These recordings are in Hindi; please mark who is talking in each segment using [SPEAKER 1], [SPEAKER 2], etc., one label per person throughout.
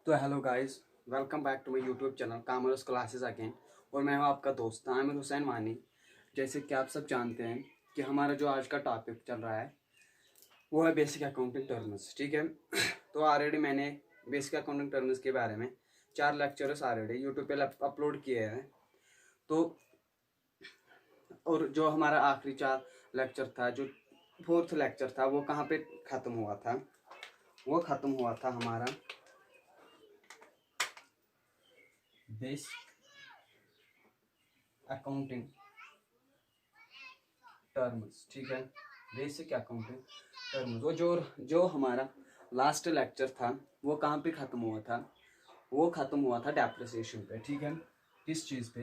[SPEAKER 1] तो hello guys, welcome back to my YouTube channel commerce classes again. और मैं हूं आपका दोस्त आमिर हुसैन मानी। जैसे कि आप सब जानते हैं कि हमारा जो आज का टॉपिक चल रहा है वो है बेसिक अकाउंटिंग टर्म्स। ठीक है। तो ऑलरेडी मैंने बेसिक अकाउंटिंग टर्म्स के बारे में 4 लेक्चर्स ऑलरेडी यूट्यूब पे अपलोड किए हैं। तो और जो हमारा आखिरी 4 लेक्चर था, जो 4th लेक्चर था, वो कहाँ पे ख़त्म हुआ था? वो ख़त्म हुआ था हमारा बेसिक अकाउंटिंग टर्म्स। ठीक है, बेसिक अकाउंटिंग टर्म्स। वो जो हमारा लास्ट लेक्चर था वो कहाँ पे ख़त्म हुआ था? वो ख़त्म हुआ था डेप्रिसिएशन पे। ठीक है, किस चीज़ पे?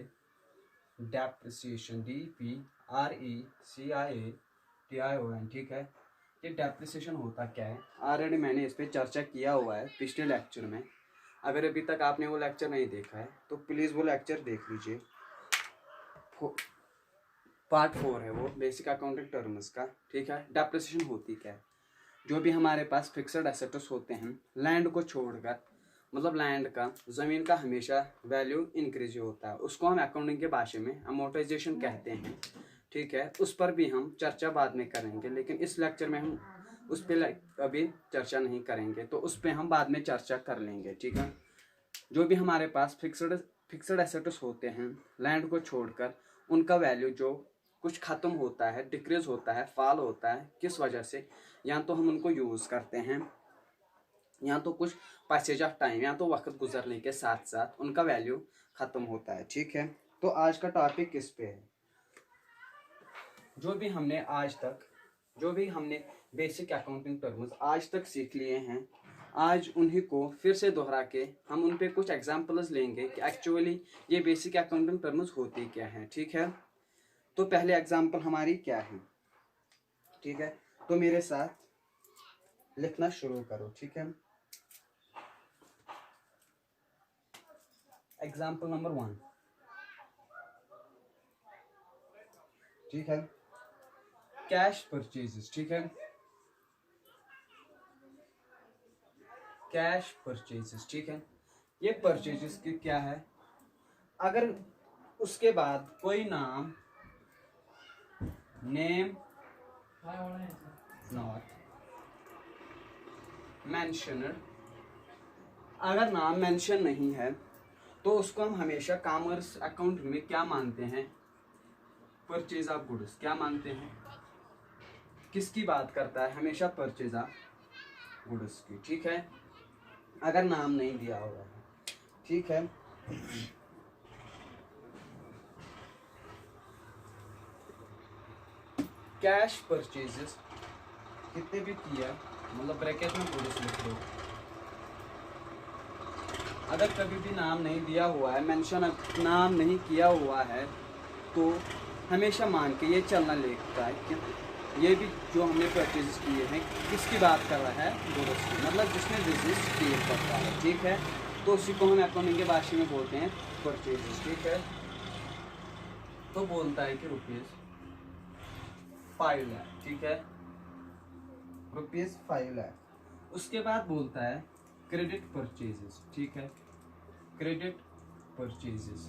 [SPEAKER 1] Depreciation, DPRECIATION। ठीक है, ये डेप्रिसिएशन होता क्या है? ऑलरेडी मैंने इस पर चर्चा किया हुआ है पिछले लेक्चर में। अगर अभी तक आपने वो लेक्चर नहीं देखा है तो प्लीज़ वो लेक्चर देख लीजिए। पार्ट 4 है वो बेसिक अकाउंटिंग टर्म्स का। ठीक है, डेप्रिसिएशन होती क्या है? जो भी हमारे पास फिक्स्ड एसेट्स होते हैं, लैंड को छोड़कर, मतलब लैंड का, ज़मीन का हमेशा वैल्यू इंक्रीज होता है, उसको हम अकाउंटिंग के भाषा में अमोर्टाइजेशन कहते हैं। ठीक है, उस पर भी हम चर्चा बाद में करेंगे, लेकिन इस लेक्चर में हम उस पर अभी चर्चा नहीं करेंगे, तो उस पर हम बाद में चर्चा कर लेंगे। ठीक है, जो भी हमारे पास फिक्स्ड एसेट्स होते हैं लैंड को छोड़कर, उनका वैल्यू जो कुछ ख़त्म होता है, डिक्रीज होता है, फॉल होता है, किस वजह से? या तो हम उनको यूज़ करते हैं, या तो कुछ पैसेज ऑफ टाइम, या तो वक्त गुजरने के साथ साथ उनका वैल्यू ख़त्म होता है। ठीक है, तो आज का टॉपिक किस पे है? जो भी हमने बेसिक अकाउंटिंग टर्म्स आज तक सीख लिए हैं, आज उन्हीं को फिर से दोहरा के हम उन पे कुछ एग्जांपल्स लेंगे कि एक्चुअली ये बेसिक अकाउंटिंग टर्म्स होती क्या हैं। ठीक है, तो पहले एग्जांपल हमारी क्या है? ठीक है, तो मेरे साथ लिखना शुरू करो। ठीक है, एग्जांपल नंबर 1। ठीक है, कैश परचेजेस। ठीक है, कैश परचेजेस। ठीक है, ये परचेजेस की क्या है? अगर उसके बाद कोई नेम नॉट मेंशनड, अगर नाम मेंशन नहीं है तो उसको हम हमेशा कॉमर्स अकाउंट में क्या मानते हैं? Purchase of goods. क्या मानते हैं? किसकी बात करता है? हमेशा परचेज ऑफ गुड्स की। ठीक है, अगर नाम नहीं दिया हुआ है। ठीक है, कैश परचेजेस कितने भी किया, मतलब ब्रैकेट में गुड्स लिख दो। अगर कभी भी नाम नहीं दिया हुआ है, मेंशन नाम नहीं किया हुआ है, तो हमेशा मान के ये चलना लगता है कि ये भी जो हमने परचेज किए हैं किसकी बात कर रहा है? गुड्स की, मतलब जिसने बिजनेस डील करता है। ठीक है, तो उसी को हम अकाउंटिंग के भाषा में बोलते हैं परचेजेस। ठीक है, तो बोलता है कि ₹5 लाख। ठीक है, ₹5 लाख। उसके बाद बोलता है क्रेडिट परचेजेस। ठीक है, क्रेडिट परचेजेस।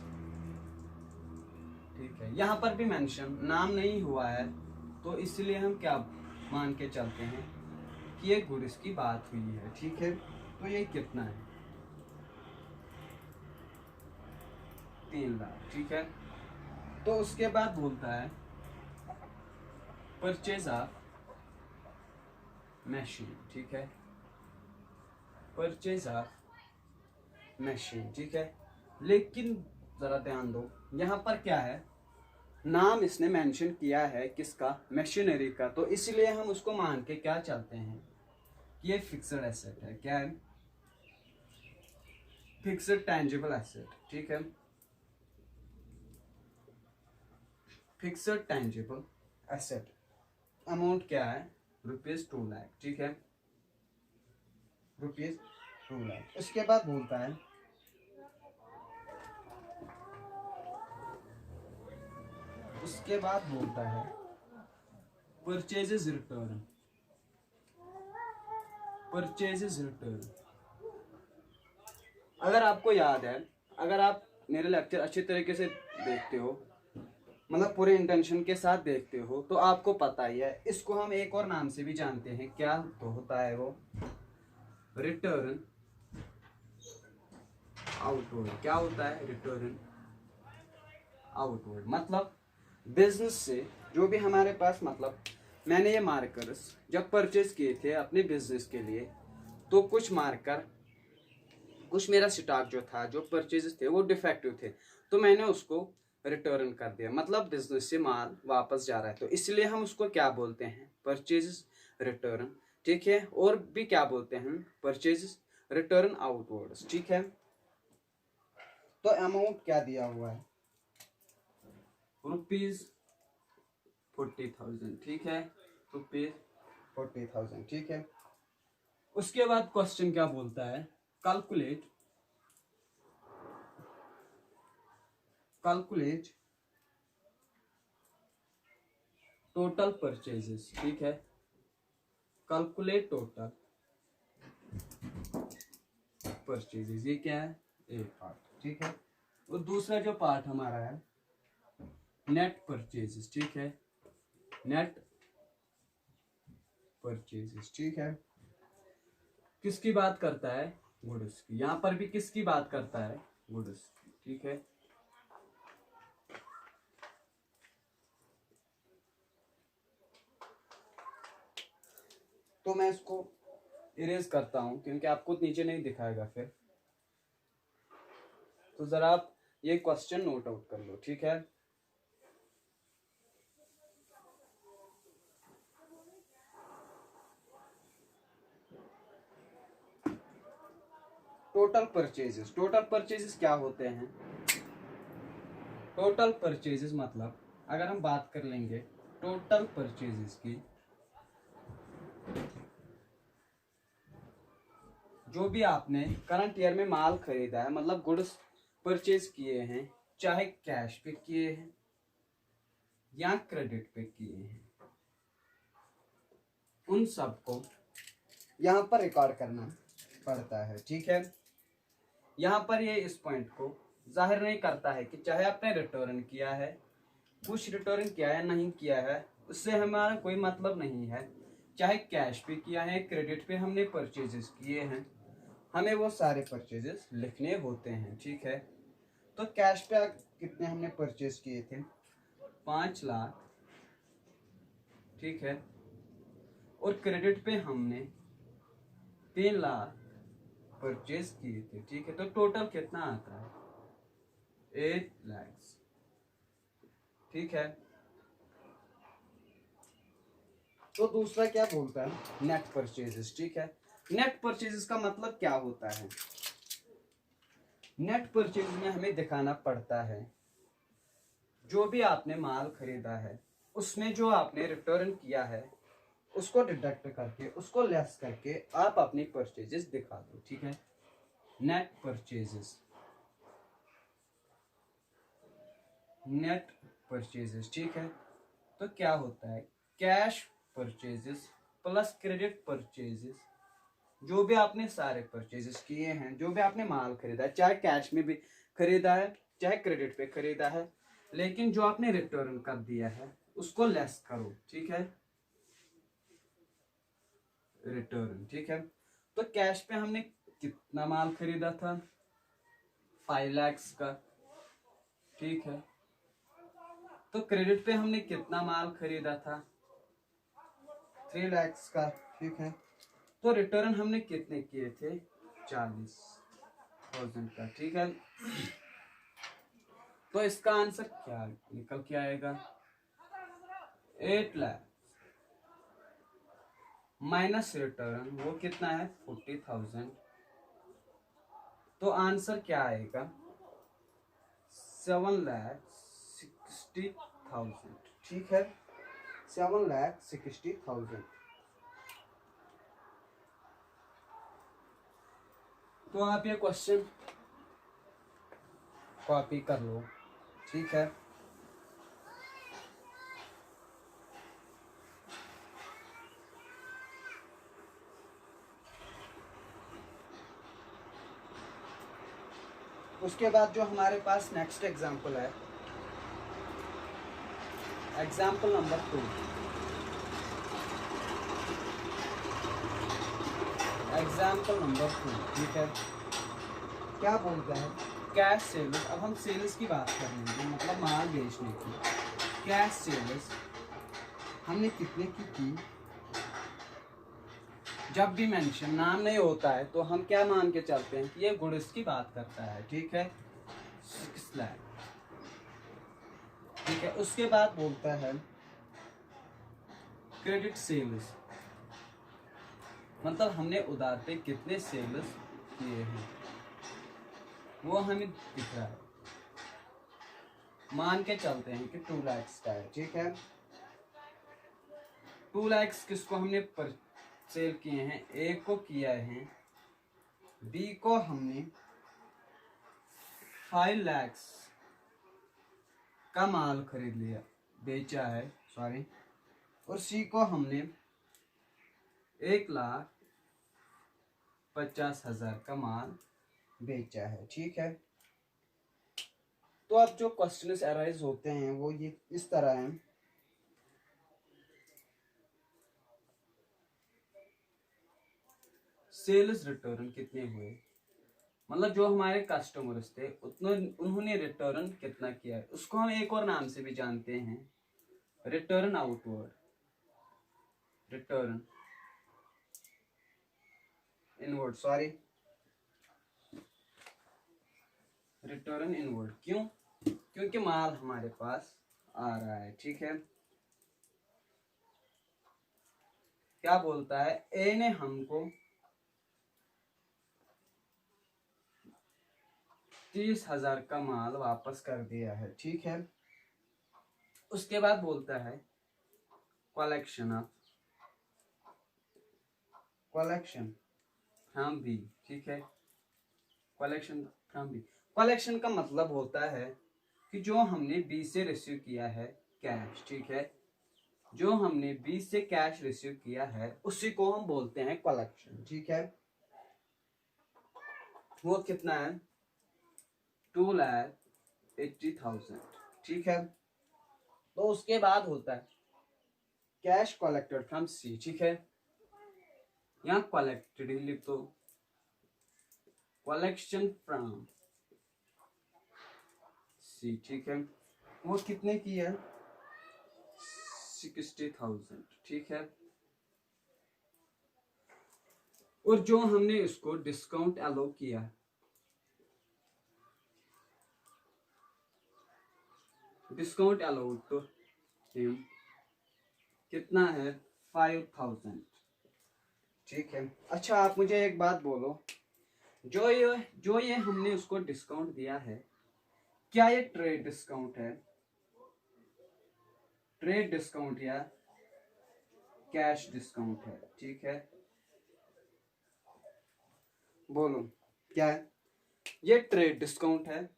[SPEAKER 1] ठीक है, यहाँ पर भी मेंशन नाम नहीं हुआ है, तो इसलिए हम क्या मान के चलते हैं कि ये गुड्स की बात हुई है। ठीक है, तो ये कितना है? 3 लाख। ठीक है, तो उसके बाद बोलता है परचेज ऑफ मशीन। ठीक है, परचेज ऑफ मशीन। ठीक है, लेकिन जरा ध्यान दो, यहाँ पर क्या है? नाम इसने मेंशन किया है किसका? मशीनरी का, तो इसलिए हम उसको मान के क्या चलते हैं कि ये फिक्स्ड एसेट है। क्या है? Fixed tangible asset. ठीक है, फिक्स्ड टेंजिबल एसेट अमाउंट क्या है? ₹2 लाख। ठीक है, ₹2 लाख। उसके बाद बोलता है परचेजेस रिटर्न। परचेजेस रिटर्न अगर आपको याद है, अगर आप मेरे लेक्चर अच्छी तरीके से देखते हो, मतलब पूरे इंटेंशन के साथ देखते हो, तो आपको पता ही है इसको हम एक और नाम से भी जानते हैं। क्या तो होता है वो? Return outward. क्या होता है? Return outward. मतलब बिजनेस से जो भी हमारे पास, मतलब मैंने ये मार्कर्स जब परचेज किए थे अपने बिजनेस के लिए, तो कुछ मार्कर, कुछ मेरा स्टॉक जो था, जो परचेजेस थे वो डिफेक्टिव थे, तो मैंने उसको रिटर्न कर दिया। मतलब बिजनेस से माल वापस जा रहा है, तो इसलिए हम उसको क्या बोलते हैं? Purchases return. ठीक है। और भी क्या बोलते हैं? Purchases return outwards. ठीक है। तो अमाउंट क्या दिया हुआ है? ₹40,000। ठीक है, ₹40,000। ठीक है। उसके बाद क्वेश्चन क्या बोलता है? Calculate calculate total purchases. ठीक है। Calculate total purchases. ये क्या है? एक पार्ट। ठीक है। और दूसरा जो पार्ट हमारा है नेट परचेजेस। ठीक है। Net purchases. ठीक है। किसकी बात करता है? गुड्स की। यहां पर भी किसकी बात करता है? गुड्स की। ठीक है। तो मैं इसको इरेज करता हूं क्योंकि आपको नीचे नहीं दिखाएगा फिर। तो जरा आप ये क्वेश्चन नोट आउट कर लो। ठीक है। टोटल परचेजेस क्या होते हैं? टोटल परचेजेस मतलब अगर हम बात कर लेंगे टोटल परचेजेस की, जो भी आपने करंट ईयर में माल खरीदा है, मतलब गुड्स परचेज किए हैं, चाहे कैश पे किए हैं या क्रेडिट पे किए हैं, उन सबको यहाँ पर रिकॉर्ड करना पड़ता है। ठीक है। यहाँ पर ये इस पॉइंट को जाहिर नहीं करता है कि चाहे आपने रिटर्न किया है, कुछ रिटर्न किया है, नहीं किया है, उससे हमारा कोई मतलब नहीं है। चाहे कैश पे किया है, क्रेडिट पे हमने परचेजेस किए हैं, हमें वो सारे परचेजेस लिखने होते हैं। ठीक है। तो कैश पे कितने हमने परचेज किए थे? 5 लाख। ठीक है। और क्रेडिट पे हमने 3 लाख परचेज किए थे। ठीक है। तो टोटल कितना आता है? 8 लाख। ठीक है। तो दूसरा क्या बोलता है? Net purchases. ठीक है। नेट परचेजेस का मतलब क्या होता है? नेट परचेज में हमें दिखाना पड़ता है जो भी आपने माल खरीदा है, उसमें जो आपने रिटर्न किया है उसको डिडक्ट करके, उसको लेस करके आप अपनी परचेजेस दिखा दो। ठीक है। Net purchases. Net purchases. ठीक है। तो क्या होता है? Cash purchases plus credit purchases. जो भी आपने सारे परचेजेस किए हैं, जो भी आपने माल खरीदा है, चाहे कैश में भी खरीदा है, चाहे क्रेडिट पे खरीदा है, लेकिन जो आपने रिटर्न कर दिया है उसको लेस करो। ठीक है। रिटर्न। ठीक है। तो कैश पे हमने कितना माल खरीदा था? 5 लाख का। ठीक है। तो क्रेडिट पे हमने कितना माल खरीदा था? 3 लाख का। ठीक है। तो रिटर्न हमने कितने किए थे? 40,000 का। ठीक है। तो इसका आंसर क्या निकल के आएगा? 8 लाख माइनस रिटर्न, वो कितना है? 40,000। तो आंसर क्या आएगा? 7,60,000। ठीक है। 7,60,000। तो आप ये क्वेश्चन कॉपी कर लो। ठीक है। उसके बाद जो हमारे पास नेक्स्ट एग्जांपल है, एग्जांपल नंबर 2। एग्जांपल नंबर 2, ठीक है। क्या बोलता है? Cash sales. अब हम सेल्स की बात कर रहे हैं, मतलब माल बेचने की। कैश सेल्स हमने कितने की की? जब भी मेंशन नाम नहीं होता है तो हम क्या मान के चलते हैं कि ये गुड्स की बात करता है, ठीक है। 6 लाख, ठीक है। उसके बाद बोलता है क्रेडिट सेल्स, मतलब हमने उधार पे कितने सेल्स किए हैं वो हमें दिख रहा है। मान के चलते हैं कि 2 लाख का है, ठीक है। 2 लाख किसको हमने पर सेल किए हैं? ए को किया है, बी को हमने 5 लाख का माल खरीद लिया, बेचा है, सॉरी। और सी को हमने 1,50,000 का माल बेचा है, ठीक है। तो अब जो क्वेश्चंस अराइज होते हैं वो ये इस तरह हैं। सेल्स रिटर्न कितने हुए, मतलब जो हमारे कस्टमर्स थे उन्होंने रिटर्न कितना किया है, उसको हम एक और नाम से भी जानते हैं, return outward, return inward, sorry, return inward. क्यों? क्योंकि माल हमारे पास आ रहा है, ठीक है। क्या बोलता है? ए ने हमको 30,000 का माल वापस कर दिया है, ठीक है। उसके बाद बोलता है collection of, collection from B, ठीक है। कलेक्शन फ्रॉम बी, कलेक्शन का मतलब होता है कि जो हमने बी से रिसीव किया है कैश, ठीक है। जो हमने बी से कैश रिसीव किया है उसी को हम बोलते हैं कलेक्शन, ठीक है। वो कितना है? 2,80,000, ठीक है। तो उसके बाद होता है कैश कलेक्टेड फ्रॉम सी, ठीक है। यहाँ कलेक्टेड ही लिख दो, कलेक्शन फ्रॉम सी, ठीक है। वो कितने की है? 60,000, ठीक है। और जो हमने इसको डिस्काउंट अलाउ किया, डिस्काउंट अलाउड तो कितना है? 5,000, ठीक है। अच्छा आप मुझे एक बात बोलो, जो ये हमने उसको डिस्काउंट दिया है, क्या ये ट्रेड डिस्काउंट है, ट्रेड डिस्काउंट या कैश डिस्काउंट है, ठीक है। बोलो क्या है? ये ट्रेड डिस्काउंट है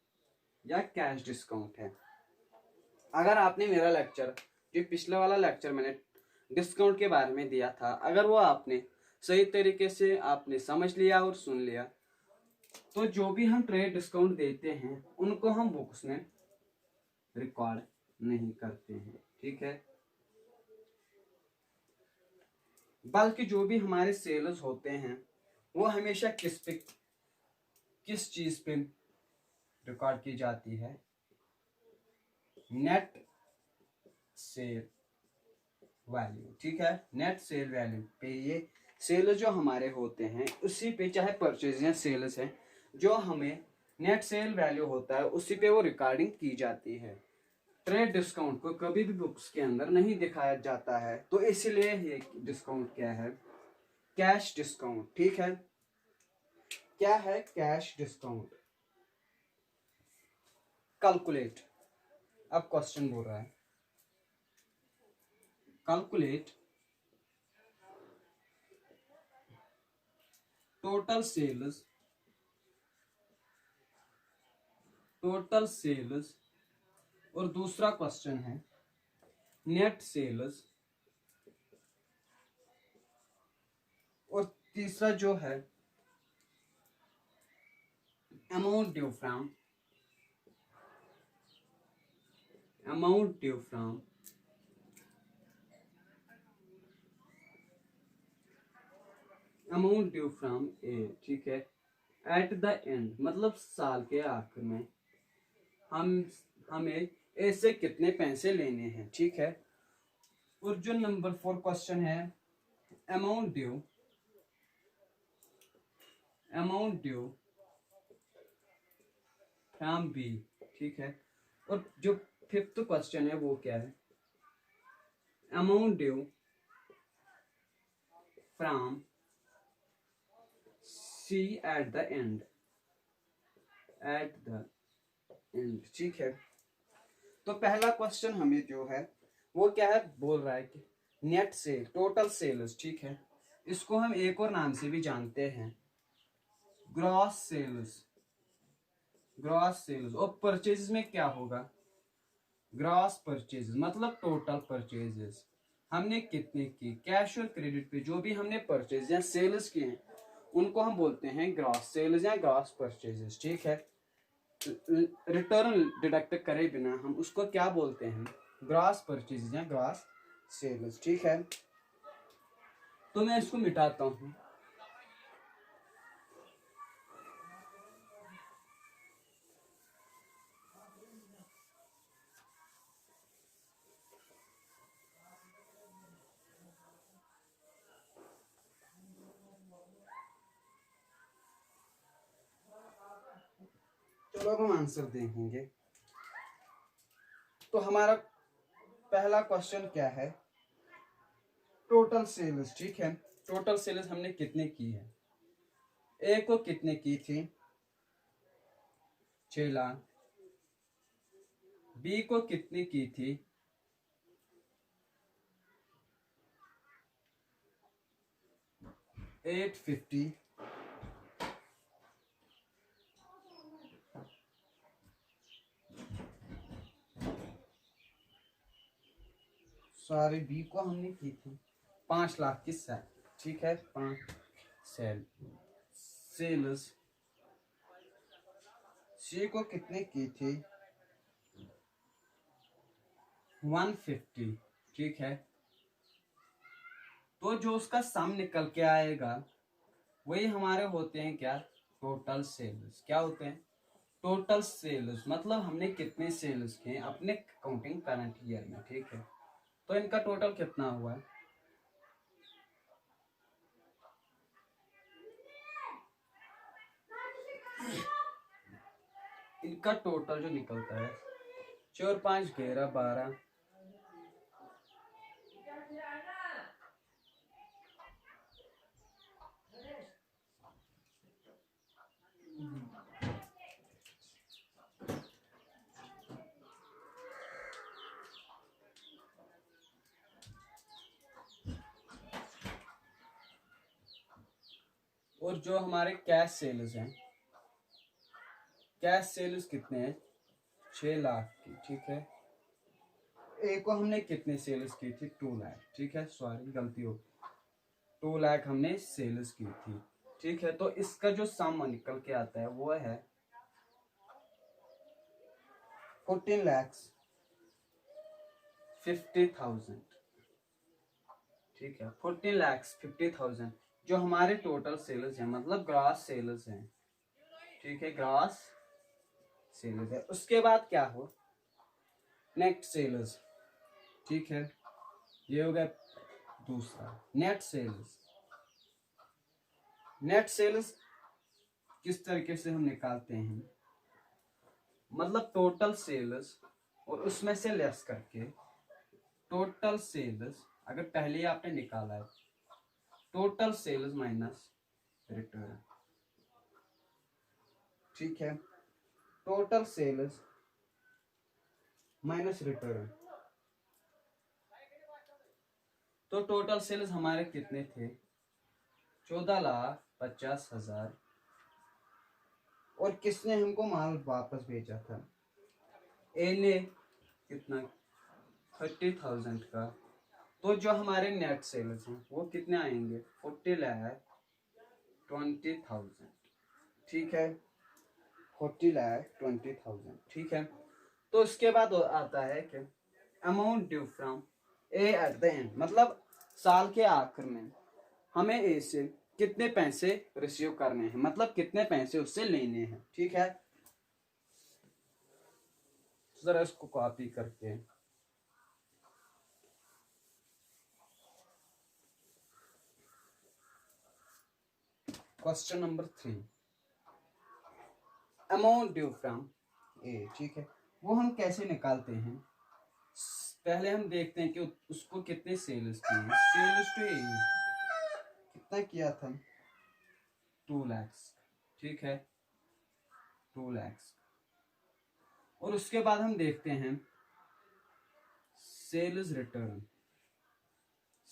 [SPEAKER 1] या कैश डिस्काउंट है? अगर आपने मेरा लेक्चर, जो पिछले वाला लेक्चर मैंने डिस्काउंट के बारे में दिया था, अगर वो आपने सही तरीके से आपने समझ लिया और सुन लिया, तो जो भी हम ट्रेड डिस्काउंट देते हैं उनको हम बुक्स में रिकॉर्ड नहीं करते हैं, ठीक है। बल्कि जो भी हमारे सेल्स होते हैं वो हमेशा किस चीज पे रिकॉर्ड की जाती है? नेट सेल वैल्यू, ठीक है। नेट सेल वैल्यू पे ये सेल्स जो हमारे होते हैं उसी पे, चाहे परचेज या सेल्स है, जो हमें नेट सेल वैल्यू होता है उसी पे वो रिकॉर्डिंग की जाती है। ट्रेड डिस्काउंट को कभी भी बुक्स के अंदर नहीं दिखाया जाता है, तो इसलिए ये डिस्काउंट क्या है? कैश डिस्काउंट, ठीक है। क्या है कैश डिस्काउंट? कैलकुलेट, अब क्वेश्चन बोल रहा है calculate total sales, total sales, और दूसरा क्वेश्चन है नेट सेल्स, और तीसरा जो है amount due from amount due from A, ठीक है, एट द एंड मतलब साल के आखिर में हमें ए से कितने पैसे लेने हैं, ठीक है। और जो नंबर 4 क्वेश्चन है, अमाउंट ड्यू फ्रॉम बी, ठीक है। और जो 5th क्वेश्चन है वो क्या है, amount due from C at the end, ठीक है। तो पहला क्वेश्चन हमें जो है वो क्या है, बोल रहा है कि नेट सेल, टोटल सेल्स, ठीक है। इसको हम एक और नाम से भी जानते हैं, ग्रॉस सेल्स। और परचेज में क्या होगा, ग्रॉस परचेज मतलब टोटल परचेजेस हमने कितने की, कैश और क्रेडिट पे जो भी हमने परचेज या सेल्स किए हैं उनको हम बोलते हैं ग्रॉस सेल्स या ग्रॉस परचेजेस, ठीक है। रिटर्न डिडक्ट करे बिना हम उसको क्या बोलते हैं, ग्रॉस परचेज या ग्रॉस सेल्स, ठीक है। तो मैं इसको मिटाता हूं, चलो अब हम आंसर देखेंगे। तो हमारा पहला क्वेश्चन क्या है, टोटल सेल्स, ठीक है। टोटल सेल्स हमने कितने की है, ए को कितने की थी, 6 लाख, बी को कितनी की थी, 850, सॉरी बी को हमने की थी 5 लाख की सेल, ठीक है, 5 सेल्स। सी को कितने की थी 150, ठीक है। तो जो उसका सम निकल के आएगा वही हमारे होते हैं क्या, टोटल सेल्स। क्या होते हैं, टोटल सेल्स मतलब हमने कितने सेल्स किए अपने काउंटिंग करंट ईयर में, ठीक है। तो इनका टोटल कितना हुआ है, इनका टोटल जो निकलता है 4 5 11 12, और जो हमारे कैश सेल्स हैं, कैश सेल्स कितने हैं 6 लाख की, ठीक है। ए को हमने कितने सेल्स की थी 2 लाख, ठीक है, सॉरी गलती हो, 2 लाख हमने सेल्स की थी, ठीक है। तो इसका जो सम निकल के आता है वो है 14,50,000, ठीक है, 14,50,000 जो हमारे टोटल सेल्स हैं मतलब ग्रॉस सेल्स हैं, ठीक है, ग्रॉस सेल्स है। उसके बाद क्या हो, नेट सेल्स, ठीक है, ये हो गया दूसरा नेट सेल्स। नेट सेल्स किस तरीके से हम निकालते हैं, मतलब टोटल सेल्स और उसमें से लेस करके, टोटल सेल्स अगर पहले ही आपने निकाला है, टोटल सेल्स माइनस रिटर्न, ठीक है, टोटल सेल्स माइनस रिटर्न। तो टोटल सेल्स हमारे कितने थे 14,50,000, और किसने हमको माल वापस भेजा था, ए ने कितना 30,000 का। तो जो हमारे नेट सेल्स हैं वो कितने आएंगे 40,20,000, ठीक है, 40,20,000, ठीक है। तो उसके बाद आता है कि amount due from A eight the end, मतलब साल के आखिर में हमें ए से कितने पैसे रिसीव करने हैं, मतलब कितने पैसे उससे लेने हैं। ठीक है, जरा इसको कॉपी करके question number 3, amount due from A. ठीक है, वो हम कैसे निकालते हैं, पहले हम देखते हैं कि उसको कितने सेल्स किए। सेल्स टू ए कितना किया था, 2 लाख। ठीक है, 2 लाख। और उसके बाद हम देखते हैं सेल्स रिटर्न।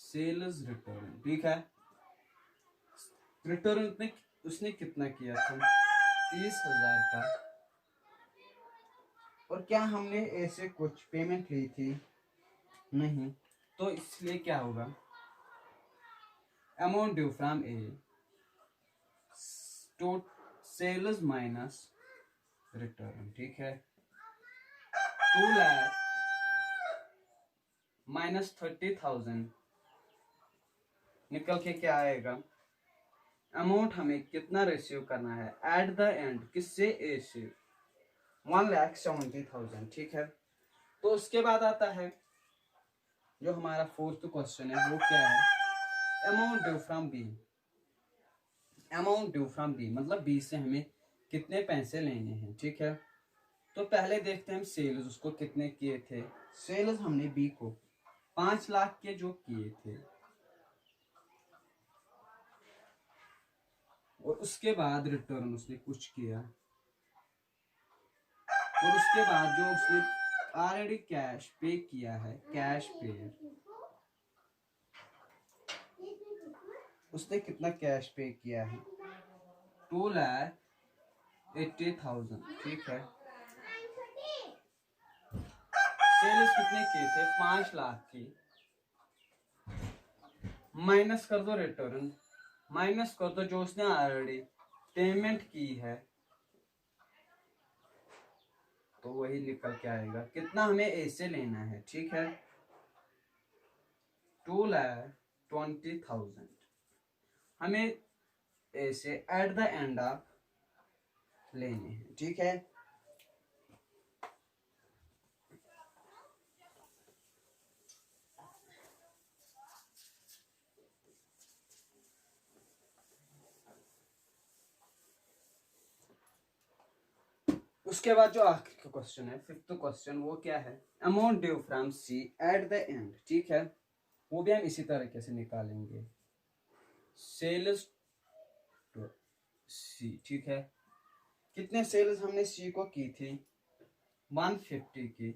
[SPEAKER 1] सेल्स रिटर्न, ठीक है, रिटर्न में उसने कितना किया था, 30,000 का। और क्या हमने ऐसे कुछ पेमेंट ली थी, नहीं, तो इसलिए क्या होगा, amount due from A to sales minus return. ठीक है, 2 लाख माइनस 30,000 निकल के क्या आएगा, अमाउंट हमें कितना रिसीव करना है एट द एंड, किससे, ए से, 1,70,000। ठीक है, तो उसके बाद आता है जो हमारा 4th क्वेश्चन है, वो क्या है, amount due from B. Amount due from B मतलब बी से हमें कितने पैसे लेने हैं। ठीक है, तो पहले देखते हैं हम सेल्स उसको कितने किए थे। सेल्स हमने बी को 5 लाख के जो किए थे, और उसके बाद रिटर्न उसने कुछ किया, और उसके बाद जो उसने ऑलरेडी कैश पे किया है, कैश पे उसने कितना कैश पे किया है, 2,80,000। ठीक है, सेल्स कितने किए थे, 5 लाख की, माइनस कर दो रिटर्न, माइनस कर दो जो उसने ऑलरेडी पेमेंट की है, तो वही निकल के आएगा कितना हमें ए से लेना है। ठीक है, 2,20,000 हमें ए से एट द एंड ऑफ लेने हैं। ठीक है, उसके बाद जो आखिर का क्वेश्चन है, 5th क्वेश्चन, वो क्या है, amount due from C at the end. ठीक है, वो भी हम इसी तरीके से निकालेंगे, सेल्स टू सी। ठीक है, कितने सेल्स हमने सी को की थी, 150 की,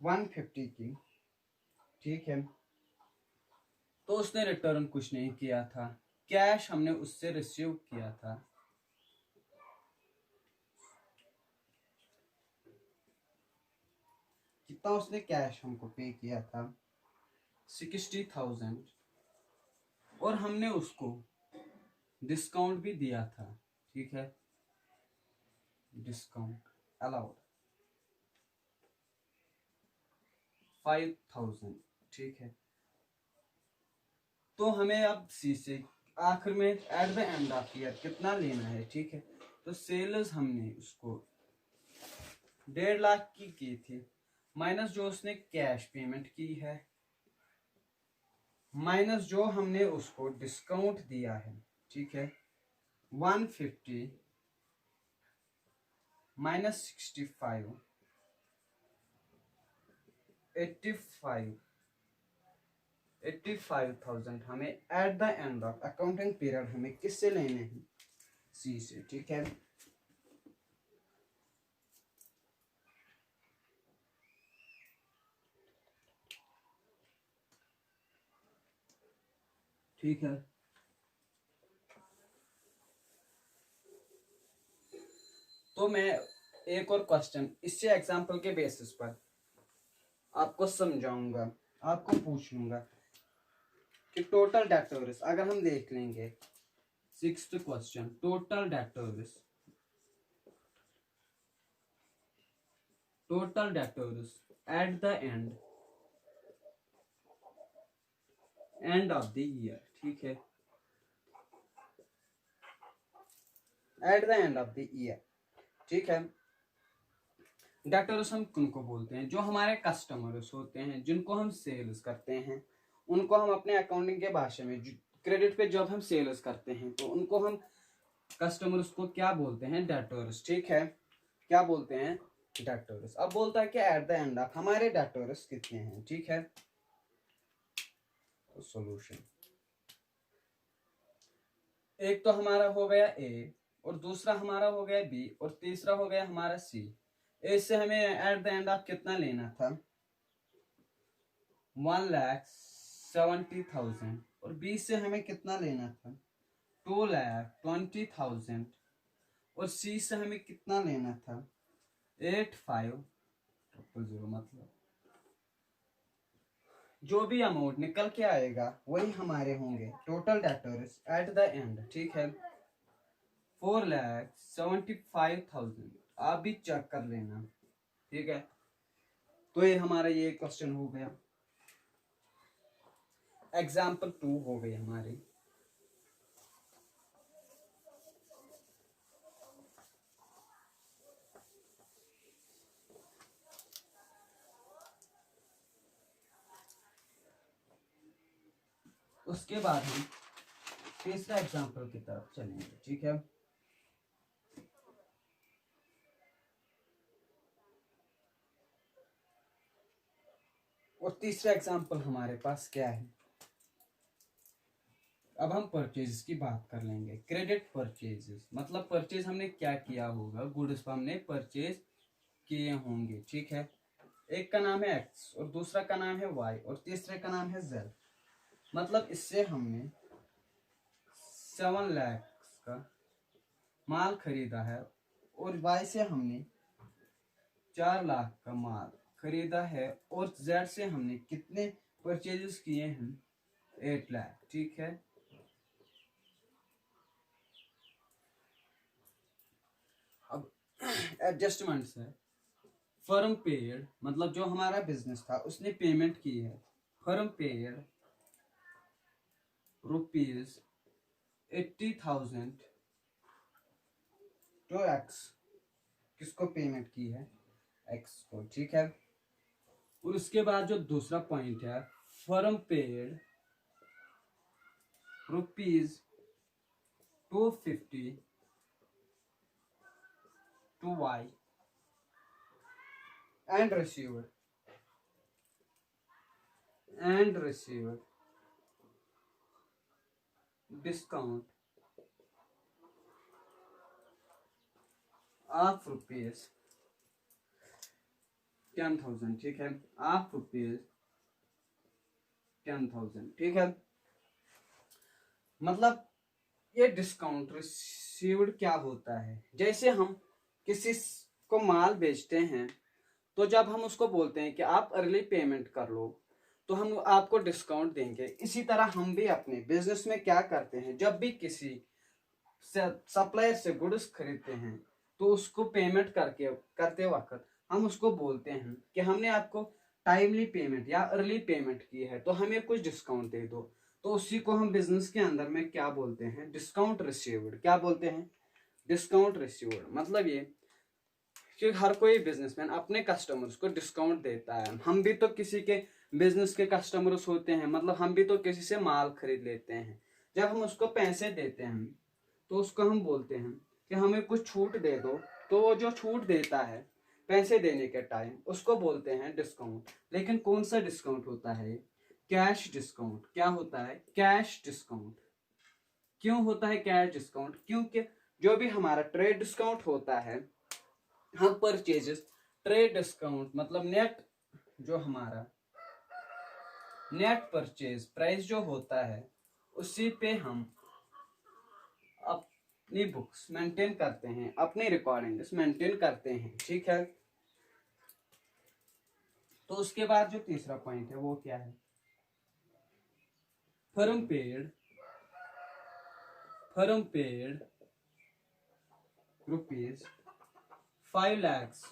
[SPEAKER 1] 150 की। ठीक है, तो उसने रिटर्न कुछ नहीं किया था, कैश हमने उससे रिसीव किया था, कितना उसने कैश हमको पे किया था, 60,000, और हमने उसको डिस्काउंट भी दिया था। ठीक है, डिस्काउंट अलाउड 5,000। ठीक है, तो हमें अब सी से आखिर में eight the end of year कितना लेना है। ठीक है, तो सेल्स हमने उसको 1.5 लाख की थी, माइनस जो उसने कैश पेमेंट की है, माइनस जो हमने उसको डिस्काउंट दिया है। ठीक है, 150 माइनस 65, 85,000 हमें eight the end of accounting period हमें किससे लेने हैं, सी से। ठीक है, ठीक है, तो मैं एक और क्वेश्चन इससे एग्जांपल के बेसिस पर आपको समझाऊंगा, आपको पूछ लूंगा कि टोटल डेटर्स अगर हम देख लेंगे, 6th question, total debtors total debtors eight the end of the year, ठीक है, eight the end of the year, ठीक है। डेटर्स हम किनको बोलते हैं? जो हमारे कस्टमर्स होते हैं, जिनको हम सेल्स करते हैं, उनको हम अपने अकाउंटिंग के भाषा में क्रेडिट पे जब हम सेल्स करते हैं तो उनको हम कस्टमर्स को क्या बोलते हैं? डेटर्स, ठीक है, क्या बोलते हैं? डेटर्स। अब बोलता है कि एट द एंड ऑफ हमारे डेटर्स कितने हैं, ठीक है। तो सॉल्यूशन, एक तो हमारा हो गया ए, और दूसरा हमारा हो गया बी, और तीसरा हो गया हमारा सी। ए से हमें एट द एंड ऑफ कितना लेना था? 1,70,000। और बी से हमें कितना लेना था? 2,20,000। और सी से हमें कितना लेना था? 85,000। मतलब जो भी अमाउंट निकल के आएगा वही हमारे होंगे total debtors eight the end, ठीक है। 4,75,000। आप भी चेक कर लेना, ठीक है। तो ये हमारा ये क्वेश्चन हो गया, एग्जाम्पल 2 हो गई हमारी। उसके बाद हम तीसरा एग्जाम्पल की तरफ चलेंगे, ठीक है। और तीसरा एग्जाम्पल हमारे पास क्या है? अब हम परचेज की बात कर लेंगे। क्रेडिट परचेजेस मतलब परचेज हमने क्या किया होगा, गुड्स हमने परचेज किए होंगे, ठीक है। एक का नाम है एक्स और दूसरा का नाम है वाई और तीसरे का नाम है जेड। मतलब इससे हमने 7 लाख का माल खरीदा है और वाई से हमने 4 लाख का माल खरीदा है और जेड से हमने कितने परचेजेस किए हैं? 8 लाख, ठीक है। अब एडजस्टमेंट्स है। फर्म पेड मतलब जो हमारा बिजनेस था उसने पेमेंट की है। Firm paid rupees 80,000 to X. किसको पेमेंट की है? एक्स को, ठीक है। और उसके बाद जो दूसरा पॉइंट है, firm paid rupees 250 to Y and received discount of rupees 10,000, ठीक है, ऑफ रुपीज 10,000, ठीक है। मतलब ये डिस्काउंट रिसीव्ड क्या होता है? जैसे हम किसी को माल बेचते हैं तो जब हम उसको बोलते हैं कि आप अर्ली पेमेंट कर लो तो हम आपको डिस्काउंट देंगे। इसी तरह हम भी अपने बिजनेस में क्या करते हैं, जब भी किसी सप्लायर से गुड्स खरीदते हैं तो उसको पेमेंट करते वक्त हम उसको बोलते हैं कि हमने आपको टाइमली पेमेंट या अर्ली पेमेंट की है तो हमें कुछ डिस्काउंट दे दो। तो उसी को हम बिजनेस के अंदर में क्या बोलते हैं? Discount received. क्या बोलते हैं? Discount received. मतलब ये कि हर कोई बिजनेसमैन अपने कस्टमर्स को डिस्काउंट देता है। हम भी तो किसी के बिजनेस के कस्टमर्स होते हैं, मतलब हम भी तो किसी से माल खरीद लेते हैं। जब हम उसको पैसे देते हैं तो उसको हम बोलते हैं कि हमें कुछ छूट दे दो। तो वो जो छूट देता है पैसे देने के टाइम उसको बोलते हैं डिस्काउंट। लेकिन कौन सा डिस्काउंट होता है? Cash discount. क्या होता है? Cash discount. क्यों होता है कैश डिस्काउंट? क्योंकि जो भी हमारा ट्रेड डिस्काउंट होता है, हम परचेजेस ट्रेड डिस्काउंट मतलब नेट, जो हमारा नेट परचेज प्राइस जो होता है उसी पे हम अपनी बुक्स मेंटेन करते हैं, अपनी रिकॉर्डिंग्स मेंटेन करते हैं, ठीक है। तो उसके बाद जो तीसरा पॉइंट है वो क्या है? Firm paid rupees 5 lakhs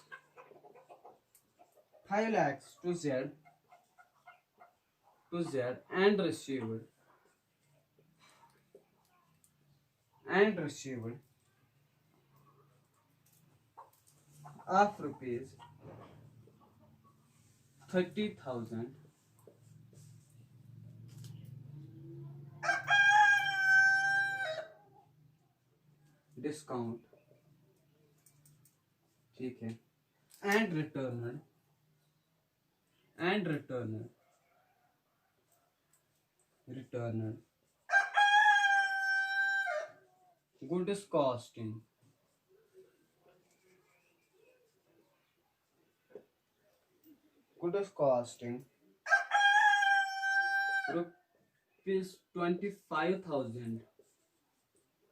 [SPEAKER 1] 5 lakhs to Z and received of rupees 30,000 discount, ठीक है, and return goods costing rupees 25,000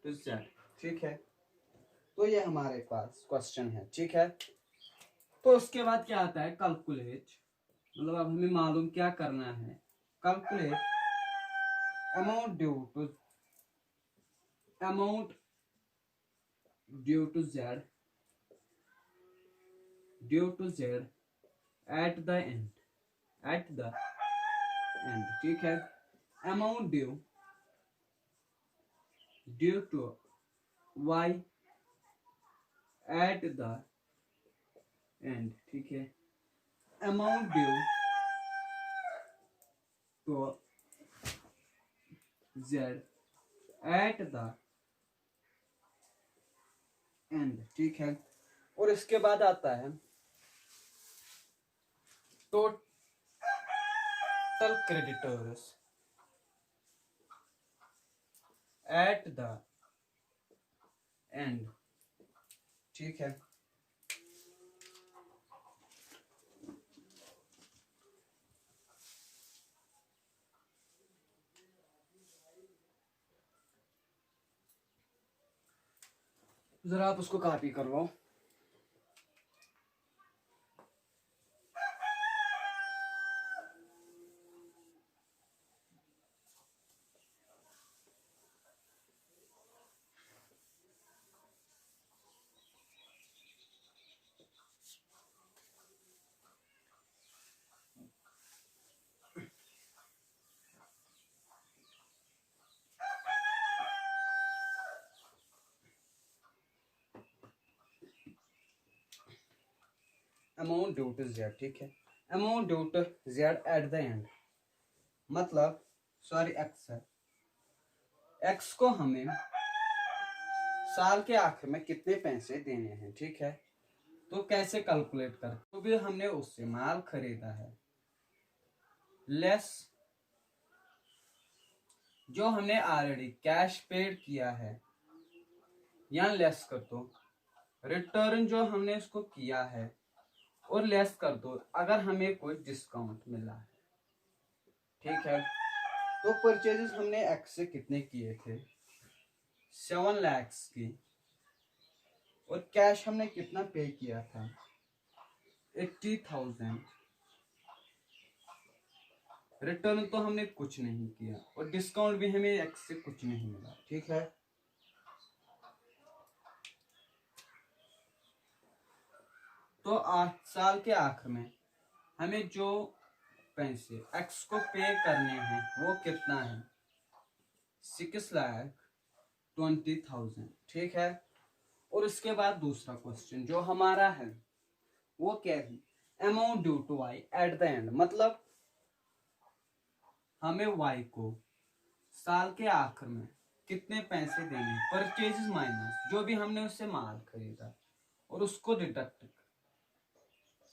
[SPEAKER 1] to Z, ठीक है। तो ये हमारे पास क्वेश्चन है, ठीक है। तो उसके बाद क्या आता है, कैलकुलेट, मतलब अब हमें मालूम क्या करना है, calculate amount due to Z at the end, ठीक है। Amount due to Y at the end, ठीक है। Amount due to Z at the end, ठीक है। और इसके बाद आता है total creditors at the end, ठीक है। जरा आप उसको कॉपी करवाओ। अमाउंट ड्यू टू Z, ठीक है। Amount due to Z at the end, मतलब सॉरी एक्स है, एक्स को हमें साल के आखिर में कितने पैसे देने हैं, ठीक है। तो कैसे कैलकुलेट कर, तो भी हमने उससे माल खरीदा है, लेस जो हमने ऑलरेडी कैश पेड किया है, या लेस कर दो रिटर्न जो हमने उसको किया है, और लेस कर दो अगर हमें कोई डिस्काउंट मिला है, ठीक है। तो परचेजेस हमने एक्स से कितने किए थे, 7 lakhs की, और कैश हमने कितना पे किया था, 80,000। रिटर्न तो हमने कुछ नहीं किया, और डिस्काउंट भी हमें एक्स से कुछ नहीं मिला, ठीक है। तो 8 साल के आखिर में हमें जो पैसे एक्स को पे करने हैं वो कितना है, 6,20,000, ठीक है। और उसके बाद दूसरा क्वेश्चन जो हमारा है वो क्या है, amount due to Y at the end, मतलब हमें Y को साल के आखिर में कितने पैसे देने, परचेजेस माइनस जो भी हमने उससे माल खरीदा, और उसको डिडक्ट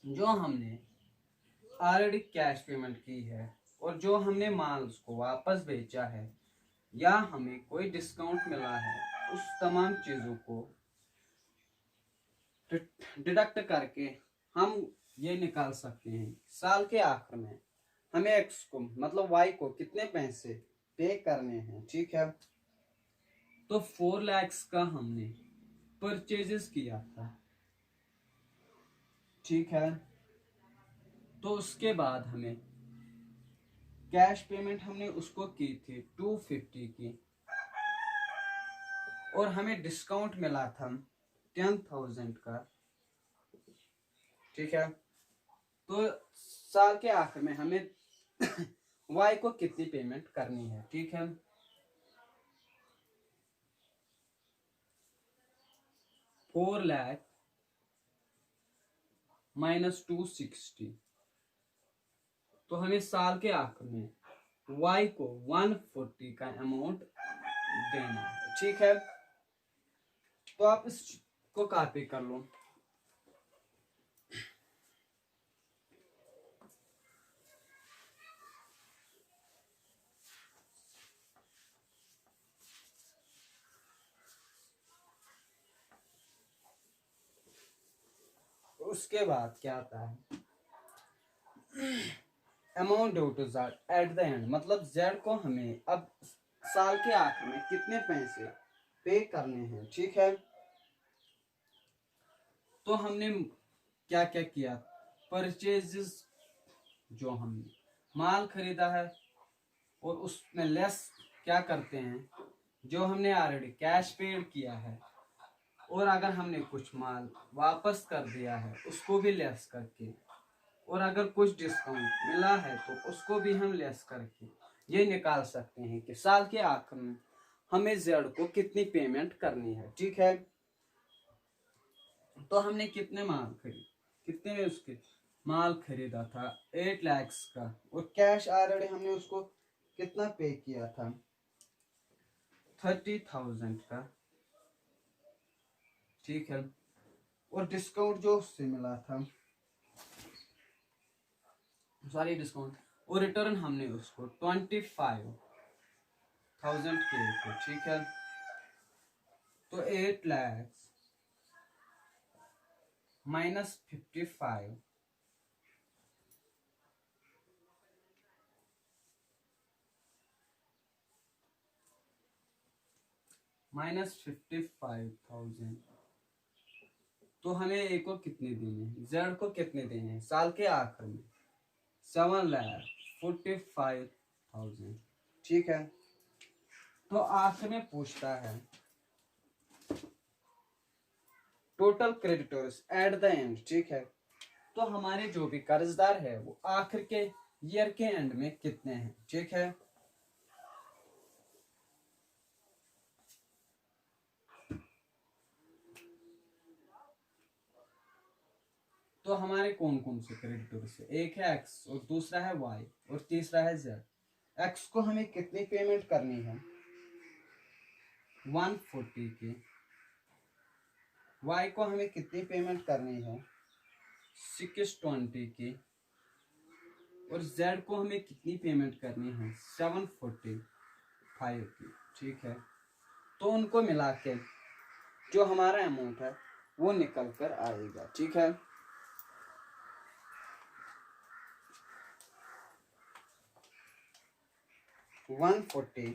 [SPEAKER 1] जो हमने ऑलरेडी कैश पेमेंट की है, और जो हमने माल उसको वापस बेचा है, या हमें कोई डिस्काउंट मिला है, उस तमाम चीजों को डिडक्ट करके हम ये निकाल सकते हैं साल के आखिर में हमें एक्स को मतलब वाई को कितने पैसे पे करने हैं, ठीक है। तो 4 lakhs का हमने परचेजेस किया था, ठीक है। तो उसके बाद हमें कैश पेमेंट हमने उसको की थी 250 की, और हमें डिस्काउंट मिला था 10,000 का, ठीक है। तो साल के आखिर में हमें वाई को कितनी पेमेंट करनी है, ठीक है। $4,00,000 माइनस 260, तो हमें साल के आखिर में वाई को 140 का अमाउंट देना है, ठीक है। तो आप इसको कॉपी कर लो। उसके बाद क्या आता है, amount due to Z at the end, मतलब जेड को हमें अब साल के आखिर में कितने पैसे पे करने हैं, ठीक है। तो हमने क्या क्या किया, परचेजेस, जो हमने माल खरीदा है और उसमें लेस क्या करते हैं, जो हमने ऑलरेडी कैश पेड किया है, और अगर हमने कुछ माल वापस कर दिया है उसको भी लेस करके, और अगर कुछ डिस्काउंट मिला है तो उसको भी हम लेस करके ये निकाल सकते हैं कि साल के आखिर में हमें जेड को कितनी पेमेंट करनी है, ठीक है। तो हमने कितने माल खरीद, कितने में उसके माल खरीदा था 8 लाख का, और कैश ऑलरेडी हमने उसको कितना पे किया था 30,000 का, ठीक है। और डिस्काउंट जो उससे मिला था, सॉरी डिस्काउंट, और रिटर्न हमने उसको 25,000 के थे, ठीक है। तो 8 लाख माइनस 55 माइनस 55,000, तो हमें ए को कितने देने हैं, जेड को कितने देने हैं साल के आखिर में 7,45,000, ठीक है। तो आखिर में पूछता है total creditors at the end, ठीक है। तो हमारे जो भी कर्जदार है वो आखिर के ईयर के एंड में कितने हैं, ठीक है। तो हमारे कौन कौन से क्रेडिटर्स है, एक है एक्स और दूसरा है वाई और तीसरा है जेड। एक्स को हमें कितनी पेमेंट करनी है 140 की, वाई को हमें कितनी पेमेंट करनी है 620 की, और जेड को हमें कितनी पेमेंट करनी है 745 की, ठीक है। तो उनको मिला के जो हमारा अमाउंट है वो निकल कर आएगा, ठीक है। $140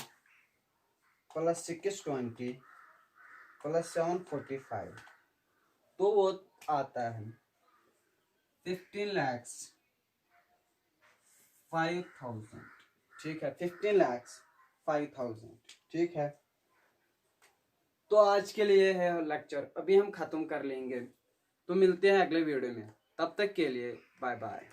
[SPEAKER 1] प्लस 620 प्लस 745, तो वो आता है 15,05,000, ठीक है। 15,05,000, ठीक है। तो आज के लिए है लेक्चर अभी हम खत्म कर लेंगे, तो मिलते हैं अगले वीडियो में, तब तक के लिए बाय बाय।